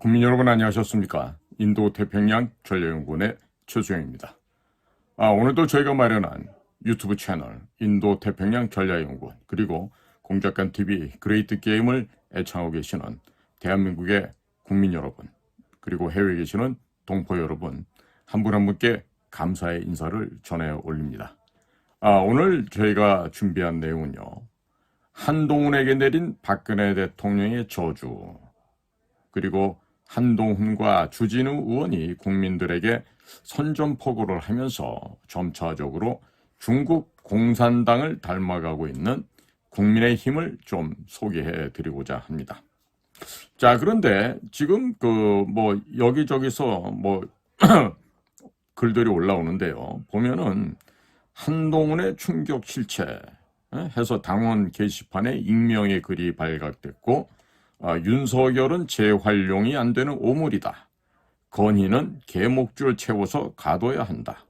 국민 여러분 안녕하셨습니까? 인도 태평양 전략연구원의 최수영입니다. 오늘도 저희가 마련한 유튜브 채널 인도 태평양 전략연구원 그리고 공작관 TV 그레이트 게임을 애청하고 계시는 대한민국의 국민 여러분 그리고 해외에 계시는 동포 여러분 한 분 한 분께 감사의 인사를 전해 올립니다. 오늘 저희가 준비한 내용은요. 한동훈에게 내린 박근혜 대통령의 저주 그리고 한동훈과 주진우 의원이 국민들에게 선전포고를 하면서 점차적으로 중국 공산당을 닮아가고 있는 국민의힘을 좀 소개해 드리고자 합니다. 자, 그런데 지금 여기저기서 글들이 올라오는데요. 보면은 한동훈의 충격 실체 해서 당원 게시판에 익명의 글이 발각됐고 윤석열은 재활용이 안 되는 오물이다. 건희는 개목줄 채워서 가둬야 한다.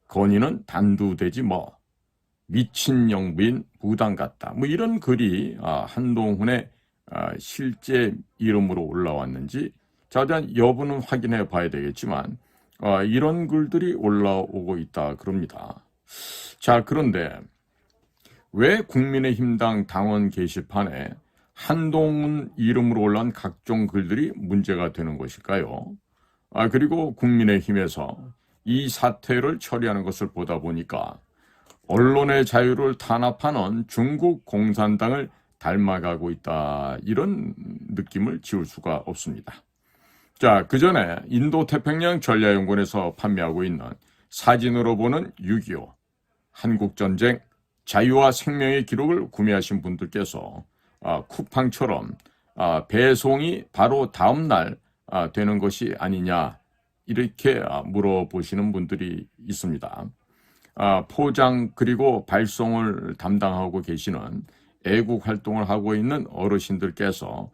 건희는 단두대지 뭐. 미친 영부인 무당 같다. 이런 글이 한동훈의 실제 이름으로 올라왔는지 자세한 여부는 확인해 봐야 되겠지만 이런 글들이 올라오고 있다 그럽니다. 자, 그런데 왜 국민의힘당 당원 게시판에 한동훈 이름으로 올라온 각종 글들이 문제가 되는 것일까요? 그리고 국민의힘에서 이 사태를 처리하는 것을 보다 보니까 언론의 자유를 탄압하는 중국 공산당을 닮아가고 있다. 이런 느낌을 지울 수가 없습니다. 자, 그 전에 인도 태평양 전략연구원에서 판매하고 있는 사진으로 보는 6.25 한국전쟁 자유와 생명의 기록을 구매하신 분들께서 쿠팡처럼 배송이 바로 다음 날 되는 것이 아니냐 이렇게 물어보시는 분들이 있습니다. 포장 그리고 발송을 담당하고 계시는 애국 활동을 하고 있는 어르신들께서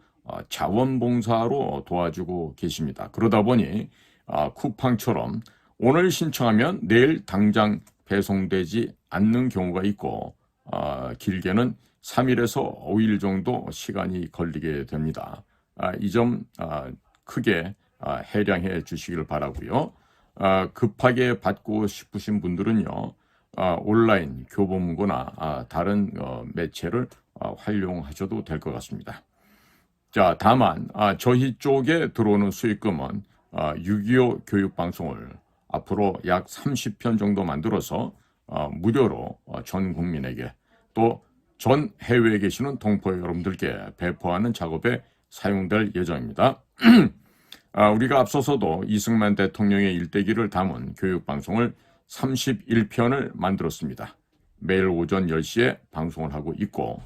자원봉사로 도와주고 계십니다. 그러다 보니 쿠팡처럼 오늘 신청하면 내일 당장 배송되지 않는 경우가 있고 길게는 3일에서 5일 정도 시간이 걸리게 됩니다. 이 점 크게 해량해 주시길 바라고요. 급하게 받고 싶으신 분들은요. 온라인 교보문고나 다른 매체를 활용하셔도 될 것 같습니다. 자, 다만 저희 쪽에 들어오는 수익금은 6.25 교육방송을 앞으로 약 30편 정도 만들어서 무료로 전 국민에게 또 전 해외에 계시는 동포 여러분들께 배포하는 작업에 사용될 예정입니다. 우리가 앞서서도 이승만 대통령의 일대기를 담은 교육방송을 31편을 만들었습니다. 매일 오전 10시에 방송을 하고 있고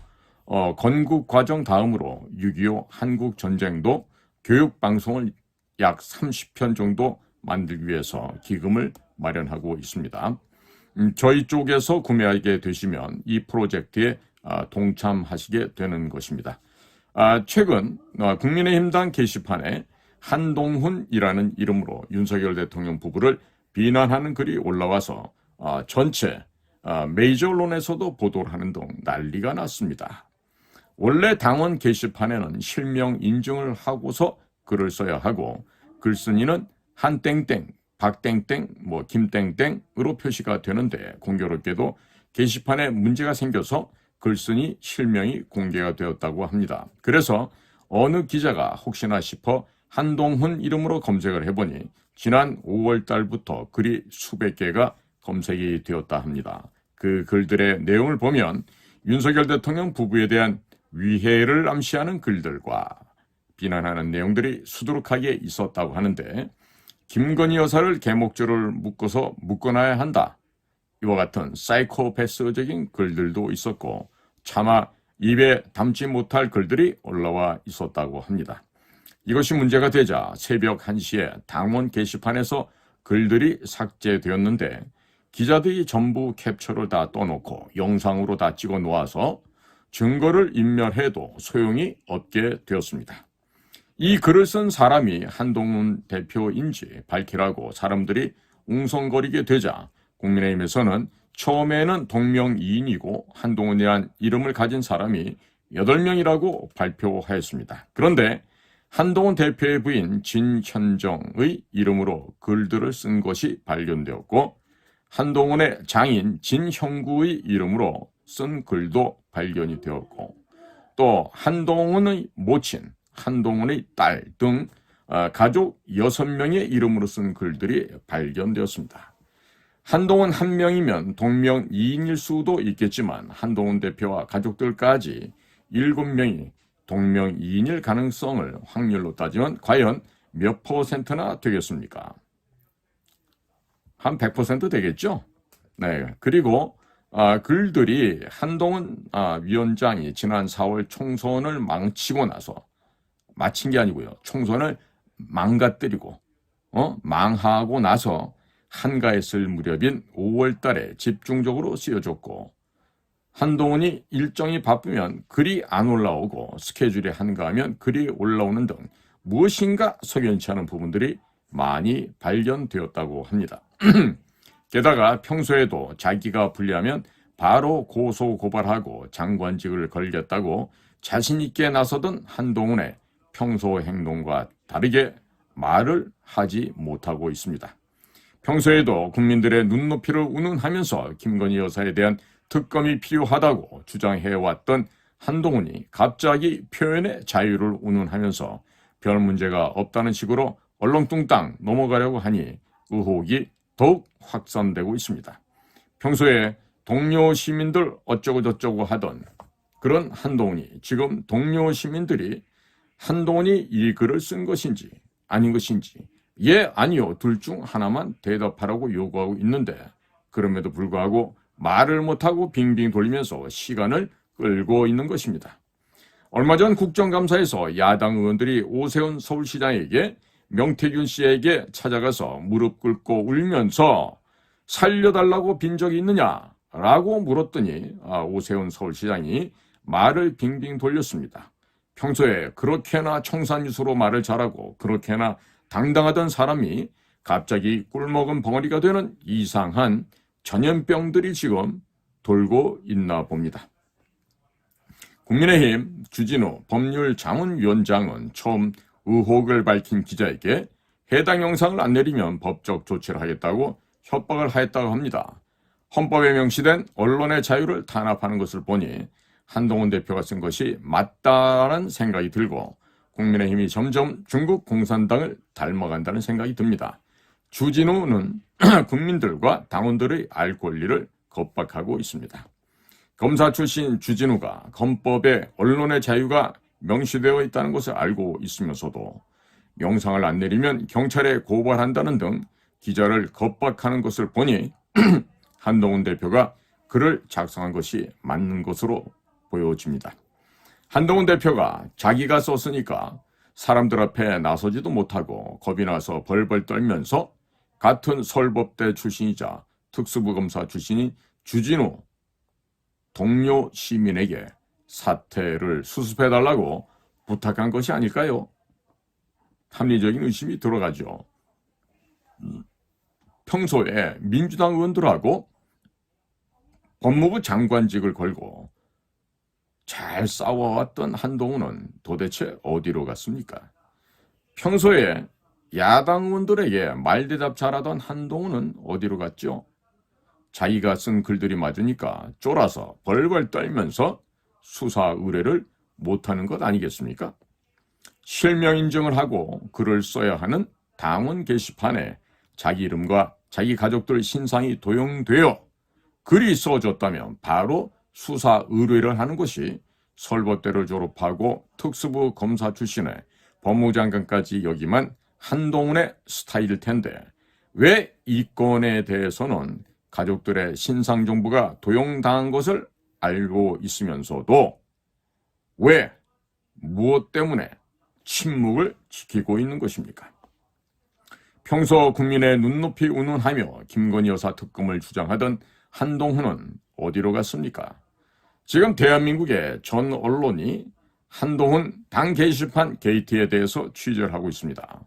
건국과정 다음으로 6.25 한국전쟁도 교육방송을 약 30편 정도 만들기 위해서 기금을 마련하고 있습니다. 저희 쪽에서 구매하게 되시면 이 프로젝트에 동참하시게 되는 것입니다. 최근 국민의힘당 게시판에 한동훈이라는 이름으로 윤석열 대통령 부부를 비난하는 글이 올라와서 전체 메이저 언론에서도 보도를 하는 등 난리가 났습니다. 원래 당원 게시판에는 실명 인증을 하고서 글을 써야 하고 글쓴이는 한땡땡, 박땡땡, 김땡땡으로 표시가 되는데 공교롭게도 게시판에 문제가 생겨서 글쓴이 실명이 공개가 되었다고 합니다. 그래서 어느 기자가 혹시나 싶어 한동훈 이름으로 검색을 해보니 지난 5월 달부터 글이 수백 개가 검색이 되었다 합니다. 그 글들의 내용을 보면 윤석열 대통령 부부에 대한 위해를 암시하는 글들과 비난하는 내용들이 수두룩하게 있었다고 하는데 김건희 여사를 개목줄을 묶어놔야 한다. 이와 같은 사이코패스적인 글들도 있었고 차마 입에 담지 못할 글들이 올라와 있었다고 합니다. 이것이 문제가 되자 새벽 1시에 당원 게시판에서 글들이 삭제되었는데 기자들이 전부 캡처를 다 떠놓고 영상으로 다 찍어 놓아서 증거를 인멸해도 소용이 없게 되었습니다. 이 글을 쓴 사람이 한동훈 대표인지 밝히라고 사람들이 웅성거리게 되자 국민의힘에서는 처음에는 동명이인이고 한동훈이란 이름을 가진 사람이 8명이라고 발표하였습니다. 그런데 한동훈 대표의 부인 진현정의 이름으로 글들을 쓴 것이 발견되었고 한동훈의 장인 진형구의 이름으로 쓴 글도 발견이 되었고 또 한동훈의 모친, 한동훈의 딸 등 가족 6명의 이름으로 쓴 글들이 발견되었습니다. 한동훈 한 명이면 동명이인일 수도 있겠지만 한동훈 대표와 가족들까지 7명이 동명이인일 가능성을 확률로 따지면 과연 몇 %나 되겠습니까? 한 100% 되겠죠? 네. 그리고 글들이 한동훈 위원장이 지난 4월 총선을 망치고 나서 마친 게 아니고요. 총선을 망가뜨리고 망하고 나서 한가했을 무렵인 5월 달에 집중적으로 쓰여졌고 한동훈이 일정이 바쁘면 글이 안 올라오고 스케줄이 한가하면 글이 올라오는 등 무엇인가 석연치 않은 부분들이 많이 발견되었다고 합니다. 게다가 평소에도 자기가 불리하면 바로 고소 고발하고 장관직을 걸겠다고 자신 있게 나서던 한동훈의 평소 행동과 다르게 말을 하지 못하고 있습니다. 평소에도 국민들의 눈높이를 운운하면서 김건희 여사에 대한 특검이 필요하다고 주장해왔던 한동훈이 갑자기 표현의 자유를 운운하면서 별 문제가 없다는 식으로 얼렁뚱땅 넘어가려고 하니 의혹이 더욱 확산되고 있습니다. 평소에 동료 시민들 어쩌고저쩌고 하던 그런 한동훈이 지금 동료 시민들이 한동훈이 이 글을 쓴 것인지 아닌 것인지 예, 아니요 둘 중 하나만 대답하라고 요구하고 있는데 그럼에도 불구하고 말을 못하고 빙빙 돌리면서 시간을 끌고 있는 것입니다. 얼마 전 국정감사에서 야당 의원들이 오세훈 서울시장에게 명태균 씨에게 찾아가서 무릎 꿇고 울면서 살려달라고 빈 적이 있느냐라고 물었더니 오세훈 서울시장이 말을 빙빙 돌렸습니다. 평소에 그렇게나 청산유수로 말을 잘하고 그렇게나 당당하던 사람이 갑자기 꿀먹은 벙어리가 되는 이상한 전염병들이 지금 돌고 있나 봅니다. 국민의힘 주진우 법률자문위원장은 처음 의혹을 밝힌 기자에게 해당 영상을 안 내리면 법적 조치를 하겠다고 협박을 하였다고 합니다. 헌법에 명시된 언론의 자유를 탄압하는 것을 보니 한동훈 대표가 쓴 것이 맞다라는 생각이 들고 국민의힘이 점점 중국 공산당을 닮아간다는 생각이 듭니다. 주진우는 국민들과 당원들의 알 권리를 겁박하고 있습니다. 검사 출신 주진우가 헌법에 언론의 자유가 명시되어 있다는 것을 알고 있으면서도 영상을 안 내리면 경찰에 고발한다는 등 기자를 겁박하는 것을 보니 한동훈 대표가 글을 작성한 것이 맞는 것으로 보여집니다. 한동훈 대표가 자기가 썼으니까 사람들 앞에 나서지도 못하고 겁이 나서 벌벌 떨면서 같은 서울법대 출신이자 특수부 검사 출신인 주진우 동료 시민에게 사퇴를 수습해달라고 부탁한 것이 아닐까요? 합리적인 의심이 들어가죠. 평소에 민주당 의원들하고 법무부 장관직을 걸고 잘 싸워왔던 한동훈은 도대체 어디로 갔습니까? 평소에 야당 의원들에게 말대답 잘하던 한동훈은 어디로 갔죠? 자기가 쓴 글들이 맞으니까 쫄아서 벌벌 떨면서 수사 의뢰를 못하는 것 아니겠습니까? 실명 인증을 하고 글을 써야 하는 당원 게시판에 자기 이름과 자기 가족들 신상이 도용되어 글이 써졌다면 바로 수사 의뢰를 하는 것이 서울법대를 졸업하고 특수부 검사 출신의 법무장관까지 역임한 한동훈의 스타일일 텐데 왜 이 건에 대해서는 가족들의 신상 정보가 도용당한 것을 알고 있으면서도 왜 무엇 때문에 침묵을 지키고 있는 것입니까? 평소 국민의 눈높이 운운하며 김건희 여사 특검을 주장하던 한동훈은 어디로 갔습니까? 지금 대한민국의 전 언론이 한동훈 당 게시판 게이트에 대해서 취재를 하고 있습니다.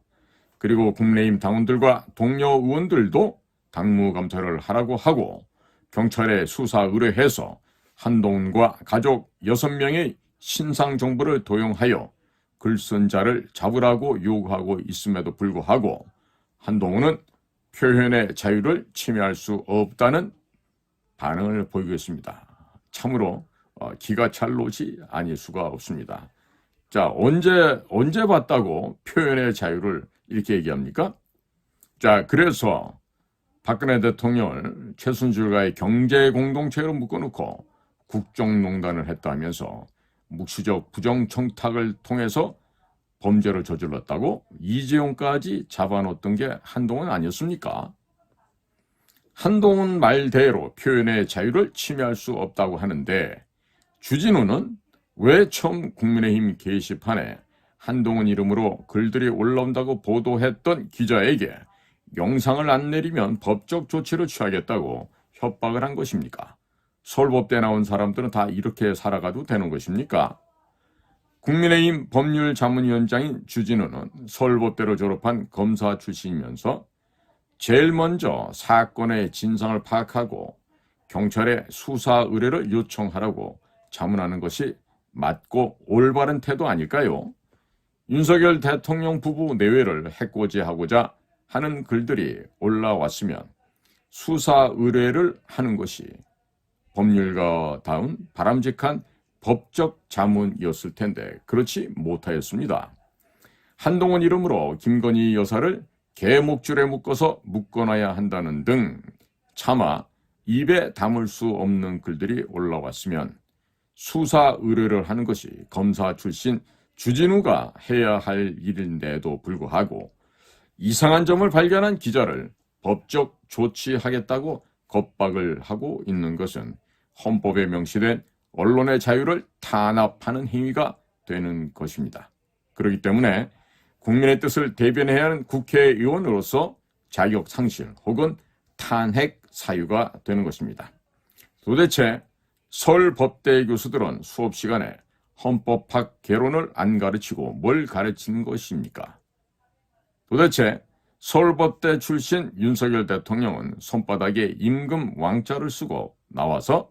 그리고 국민의힘 당원들과 동료 의원들도 당무감사를 하라고 하고 경찰에 수사 의뢰해서 한동훈과 가족 6명의 신상 정보를 도용하여 글쓴 자를 잡으라고 요구하고 있음에도 불구하고 한동훈은 표현의 자유를 침해할 수 없다는 반응을 보이고 있습니다. 참으로 기가 찰 노릇이 아닐 수가 없습니다. 자, 언제 봤다고 표현의 자유를 이렇게 얘기합니까? 자, 그래서 박근혜 대통령을 최순실과의 경제 공동체로 묶어놓고 국정농단을 했다면서 묵시적 부정청탁을 통해서 범죄를 저질렀다고 이재용까지 잡아놓았던 게 한동훈 아니었습니까? 한동훈 말대로 표현의 자유를 침해할 수 없다고 하는데 주진우는 왜 처음 국민의힘 게시판에 한동훈 이름으로 글들이 올라온다고 보도했던 기자에게 영상을 안 내리면 법적 조치를 취하겠다고 협박을 한 것입니까? 서울법대 나온 사람들은 다 이렇게 살아가도 되는 것입니까? 국민의힘 법률자문위원장인 주진우는 서울법대를 졸업한 검사 출신이면서 제일 먼저 사건의 진상을 파악하고 경찰에 수사 의뢰를 요청하라고 자문하는 것이 맞고 올바른 태도 아닐까요? 윤석열 대통령 부부 내외를 해코지하고자 하는 글들이 올라왔으면 수사 의뢰를 하는 것이 법률가다운 바람직한 법적 자문이었을 텐데 그렇지 못하였습니다. 한동훈 이름으로 김건희 여사를 개목줄에 묶어놔야 한다는 등 차마 입에 담을 수 없는 글들이 올라왔으면 수사 의뢰를 하는 것이 검사 출신 주진우가 해야 할 일인데도 불구하고 이상한 점을 발견한 기자를 법적 조치하겠다고 겁박을 하고 있는 것은 헌법에 명시된 언론의 자유를 탄압하는 행위가 되는 것입니다. 그렇기 때문에 국민의 뜻을 대변해야 하는 국회의원으로서 자격 상실 혹은 탄핵 사유가 되는 것입니다. 도대체 서울법대 교수들은 수업 시간에 헌법학 개론을 안 가르치고 뭘 가르치는 것입니까? 도대체 서울법대 출신 윤석열 대통령은 손바닥에 임금 왕자를 쓰고 나와서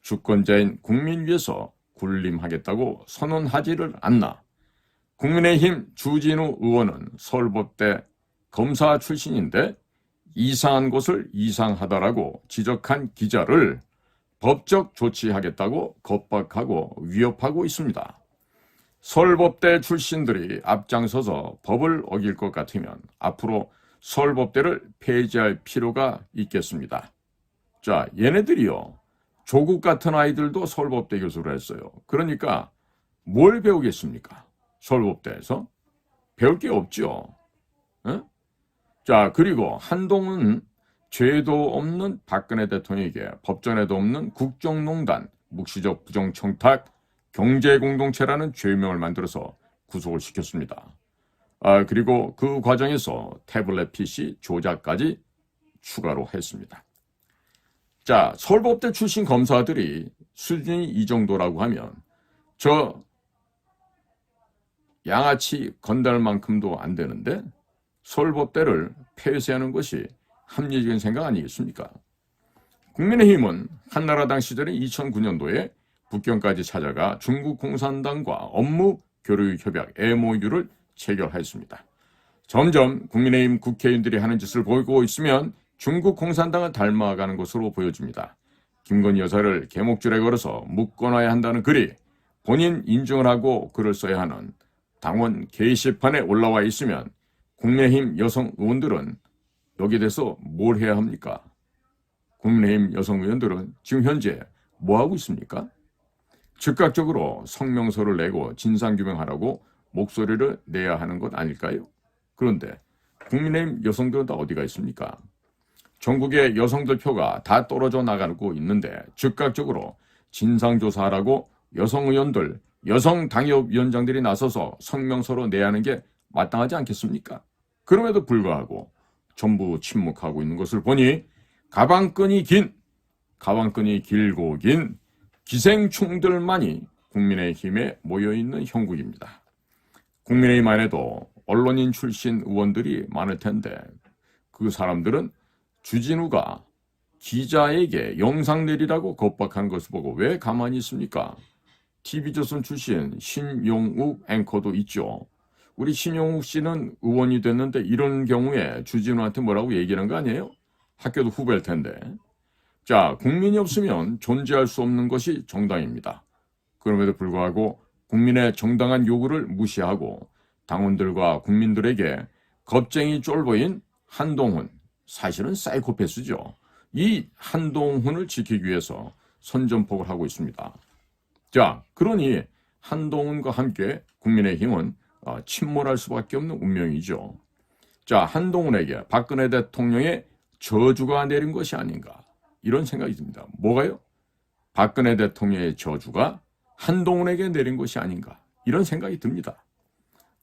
주권자인 국민 위해서 군림하겠다고 선언하지를 않나. 국민의힘 주진우 의원은 서울법대 검사 출신인데 이상한 것을 이상하다라고 지적한 기자를 법적 조치하겠다고 겁박하고 위협하고 있습니다. 서울법대 출신들이 앞장서서 법을 어길 것 같으면 앞으로 서울법대를 폐지할 필요가 있겠습니다. 자, 얘네들이요. 조국 같은 아이들도 서울법대 교수를 했어요. 그러니까 뭘 배우겠습니까? 서울법대에서? 배울 게 없죠. 에? 자, 그리고 한동훈은 죄도 없는 박근혜 대통령에게 법전에도 없는 국정농단, 묵시적 부정청탁, 경제공동체라는 죄명을 만들어서 구속을 시켰습니다. 그리고 그 과정에서 태블릿 PC 조작까지 추가로 했습니다. 자, 서울법대 출신 검사들이 수준이 이 정도라고 하면 저 양아치 건달만큼도 안 되는데 서울법대를 폐쇄하는 것이 합리적인 생각 아니겠습니까? 국민의힘은 한나라당 시절인 2009년도에 북경까지 찾아가 중국 공산당과 업무 교류 협약 MOU를 체결했습니다. 점점 국민의힘 국회의원들이 하는 짓을 보고 있으면 중국 공산당을 닮아가는 것으로 보여집니다. 김건희 여사를 개목줄에 걸어서 묶어놔야 한다는 글이 본인 인증을 하고 글을 써야 하는 당원 게시판에 올라와 있으면 국민의힘 여성 의원들은 여기에 대해서 뭘 해야 합니까? 국민의힘 여성 의원들은 지금 현재 뭐 하고 있습니까? 즉각적으로 성명서를 내고 진상규명하라고 목소리를 내야 하는 것 아닐까요? 그런데 국민의힘 여성들은 다 어디가 있습니까? 전국의 여성들 표가 다 떨어져 나가고 있는데 즉각적으로 진상조사하라고 여성 의원들, 여성 당협위원장들이 나서서 성명서로 내야 하는 게 마땅하지 않겠습니까? 그럼에도 불구하고 전부 침묵하고 있는 것을 보니 가방끈이 길고 긴 기생충들만이 국민의힘에 모여있는 형국입니다. 국민의힘 안에도 언론인 출신 의원들이 많을 텐데 그 사람들은 주진우가 기자에게 영상 내리라고 겁박하는 것을 보고 왜 가만히 있습니까? TV조선 출신 신용욱 앵커도 있죠. 우리 신용욱 씨는 의원이 됐는데 이런 경우에 주진우한테 뭐라고 얘기하는 거 아니에요? 학교도 후배일 텐데. 자, 국민이 없으면 존재할 수 없는 것이 정당입니다. 그럼에도 불구하고 국민의 정당한 요구를 무시하고 당원들과 국민들에게 겁쟁이 쫄보인 한동훈, 사실은 사이코패스죠. 이 한동훈을 지키기 위해서 선전포고를 하고 있습니다. 자, 그러니 한동훈과 함께 국민의힘은 침몰할 수밖에 없는 운명이죠. 자, 한동훈에게 박근혜 대통령의 저주가 내린 것이 아닌가, 이런 생각이 듭니다. 뭐가요? 박근혜 대통령의 저주가 한동훈에게 내린 것이 아닌가, 이런 생각이 듭니다.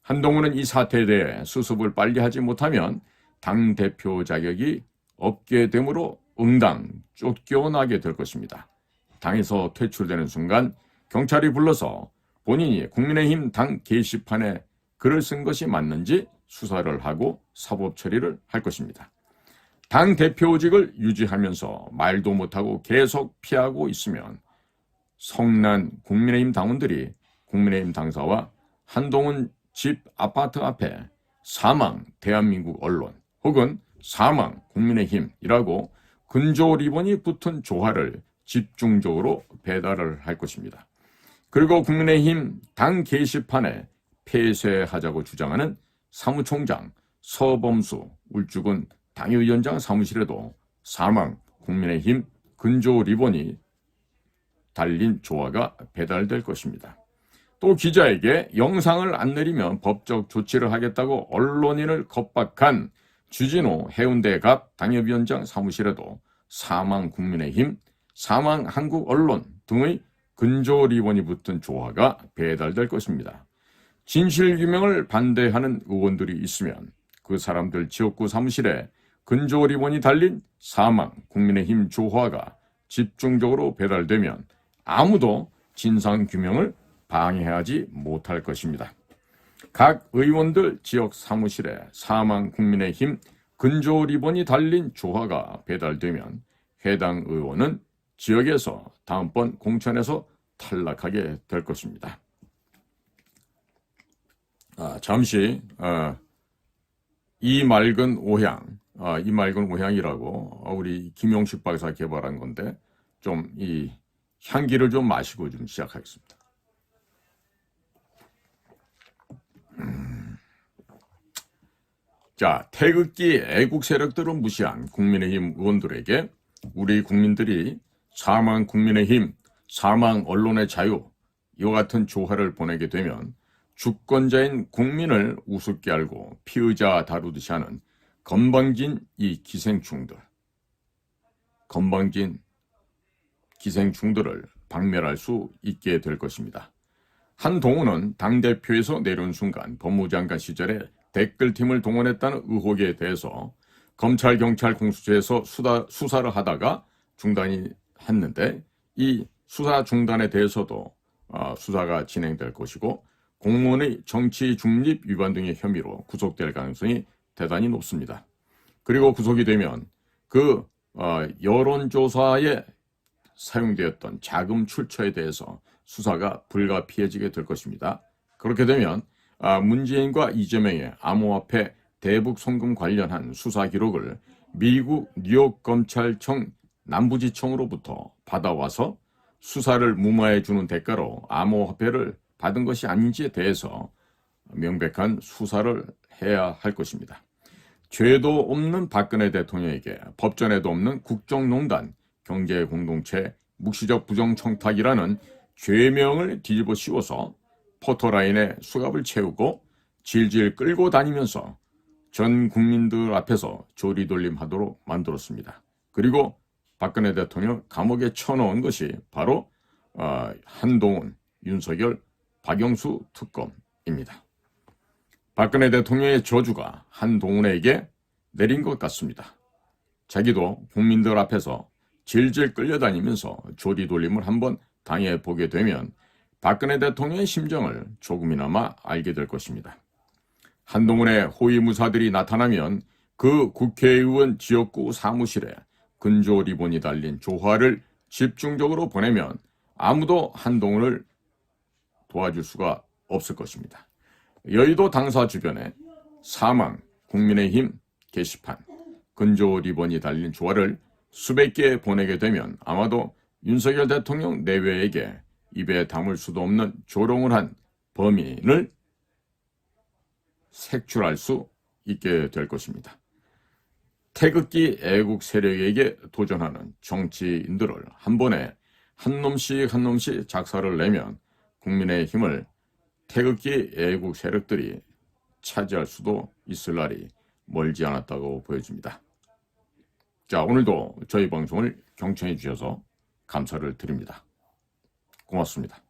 한동훈은 이 사태에 대해 수습을 빨리 하지 못하면 당대표 자격이 없게 되므로 응당 쫓겨나게 될 것입니다. 당에서 퇴출되는 순간 경찰이 불러서 본인이 국민의힘 당 게시판에 글을 쓴 것이 맞는지 수사를 하고 사법 처리를 할 것입니다. 당 대표직을 유지하면서 말도 못하고 계속 피하고 있으면 성난 국민의힘 당원들이 국민의힘 당사와 한동훈 집 아파트 앞에 사망 대한민국 언론 혹은 사망 국민의힘이라고 근조 리본이 붙은 조화를 집중적으로 배달을 할 것입니다. 그리고 국민의힘 당 게시판에 폐쇄하자고 주장하는 사무총장 서범수 울주군 당위위원장 사무실에도 사망 국민의힘 근조 리본이 달린 조화가 배달될 것입니다. 또 기자에게 영상을 안 내리면 법적 조치를 하겠다고 언론인을 겁박한 주진우 해운대 갑 당협위원장 사무실에도 사망 국민의힘, 사망 한국 언론 등의 근조 리본이 붙은 조화가 배달될 것입니다. 진실규명을 반대하는 의원들이 있으면 그 사람들 지역구 사무실에 근조 리본이 달린 사망 국민의힘 조화가 집중적으로 배달되면 아무도 진상규명을 방해하지 못할 것입니다. 각 의원들 지역 사무실에 사망 국민의힘 근조 리본이 달린 조화가 배달되면 해당 의원은 지역에서 다음번 공천에서 탈락하게 될 것입니다. 잠시 이 맑은 오향이라고 우리 김용식 박사 개발한 건데 좀 이 향기를 좀 마시고 좀 시작하겠습니다. 자, 태극기 애국 세력들을 무시한 국민의힘 의원들에게 우리 국민들이 사망 국민의힘, 사망 언론의 자유, 이와 같은 조화를 보내게 되면 주권자인 국민을 우습게 알고 피의자 다루듯이 하는 건방진 이 기생충들을 박멸할 수 있게 될 것입니다. 한동훈은 당대표에서 내려온 순간 법무장관 시절에 댓글팀을 동원했다는 의혹에 대해서 검찰, 경찰 공수처에서 수사를 하다가 중단이 했는데 이 수사 중단에 대해서도 수사가 진행될 것이고 공무원의 정치 중립 위반 등의 혐의로 구속될 가능성이 대단히 높습니다. 그리고 구속이 되면 그 여론조사에 사용되었던 자금 출처에 대해서 수사가 불가피해지게 될 것입니다. 그렇게 되면 문재인과 이재명의 암호화폐 대북 송금 관련한 수사 기록을 미국 뉴욕 검찰청 남부지청으로부터 받아와서 수사를 무마해 주는 대가로 암호화폐를 받은 것이 아닌지에 대해서 명백한 수사를 해야 할 것입니다. 죄도 없는 박근혜 대통령에게 법전에도 없는 국정농단, 경제공동체, 묵시적 부정청탁이라는 죄명을 뒤집어 씌워서 포토라인에 수갑을 채우고 질질 끌고 다니면서 전 국민들 앞에서 조리돌림하도록 만들었습니다. 그리고 박근혜 대통령 감옥에 쳐넣은 것이 바로 한동훈, 윤석열, 박영수 특검입니다. 박근혜 대통령의 저주가 한동훈에게 내린 것 같습니다. 자기도 국민들 앞에서 질질 끌려다니면서 조리돌림을 한번 당해보게 되면 박근혜 대통령의 심정을 조금이나마 알게 될 것입니다. 한동훈의 호위무사들이 나타나면 그 국회의원 지역구 사무실에 근조 리본이 달린 조화를 집중적으로 보내면 아무도 한동훈을 도와줄 수가 없을 것입니다. 여의도 당사 주변에 사망, 국민의힘 게시판, 근조 리본이 달린 조화를 수백 개 보내게 되면 아마도 윤석열 대통령 내외에게 입에 담을 수도 없는 조롱을 한 범인을 색출할 수 있게 될 것입니다. 태극기 애국 세력에게 도전하는 정치인들을 한 번에 한 놈씩 작사를 내면 국민의힘을 태극기 애국 세력들이 차지할 수도 있을 날이 멀지 않았다고 보여집니다. 자, 오늘도 저희 방송을 경청해 주셔서 감사를 드립니다. 고맙습니다.